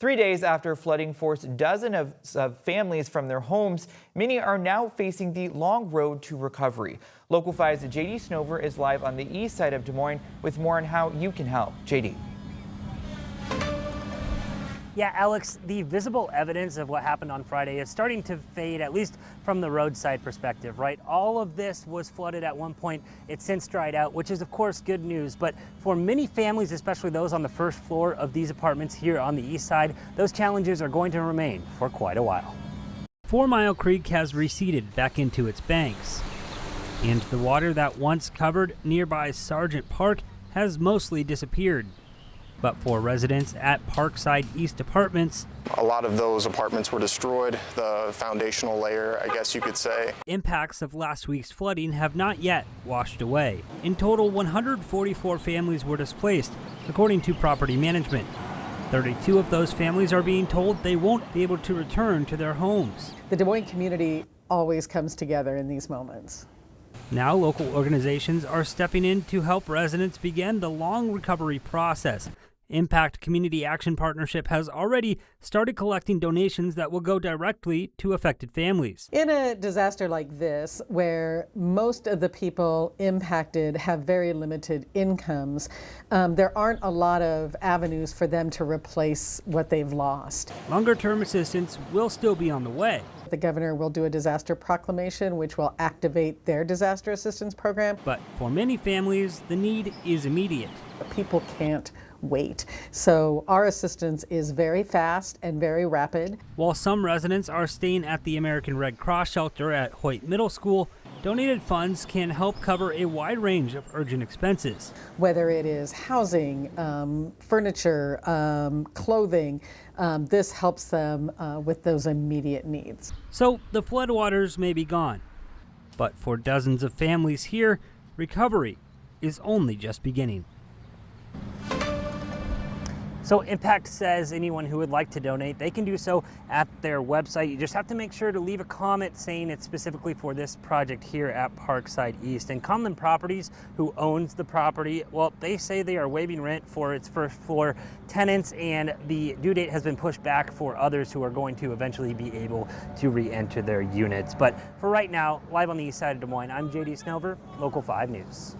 3 days after flooding forced dozens of families from their homes, many are now facing the long road to recovery. Local 5's JD Snover is live on the east side of Des Moines with more on how you can help. JD. Yeah, Alex, the visible evidence of what happened on Friday is starting to fade, at least from the roadside perspective, right? All of this was flooded at one point. It's since dried out, which is, of course, good news. But for many families, especially those on the first floor of these apartments here on the east side, those challenges are going to remain for quite a while. Fourmile Creek has receded back into its banks, and the water that once covered nearby Sargent Park has mostly disappeared. But for residents at Parkside East Apartments, a lot of those apartments were destroyed, the foundational layer, I guess you could say. Impacts of last week's flooding have not yet washed away. In total, 144 families were displaced, according to property management. 32 of those families are being told they won't be able to return to their homes. The Des Moines community always comes together in these moments. Now local organizations are stepping in to help residents begin the long recovery process. Impact Community Action Partnership has already started collecting donations that will go directly to affected families. In a disaster like this, where most of the people impacted have very limited incomes, there aren't a lot of avenues for them to replace what they've lost. Longer-term assistance will still be on the way. The governor will do a disaster proclamation, which will activate their disaster assistance program. But for many families, the need is immediate. People can't wait. So our assistance is very fast and very rapid. While some residents are staying at the American Red Cross shelter at Hoyt Middle School, donated funds can help cover a wide range of urgent expenses. Whether it is housing, furniture, clothing, this helps them with those immediate needs. So the floodwaters may be gone, but for dozens of families here, recovery is only just beginning. So Impact says anyone who would like to donate, they can do so at their website. You just have to make sure to leave a comment saying it's specifically for this project here at Parkside East. And Conlin Properties, who owns the property, well, they say they are waiving rent for its first floor tenants, and the due date has been pushed back for others who are going to eventually be able to re-enter their units. But for right now, live on the east side of Des Moines, I'm JD Snover, Local 5 News.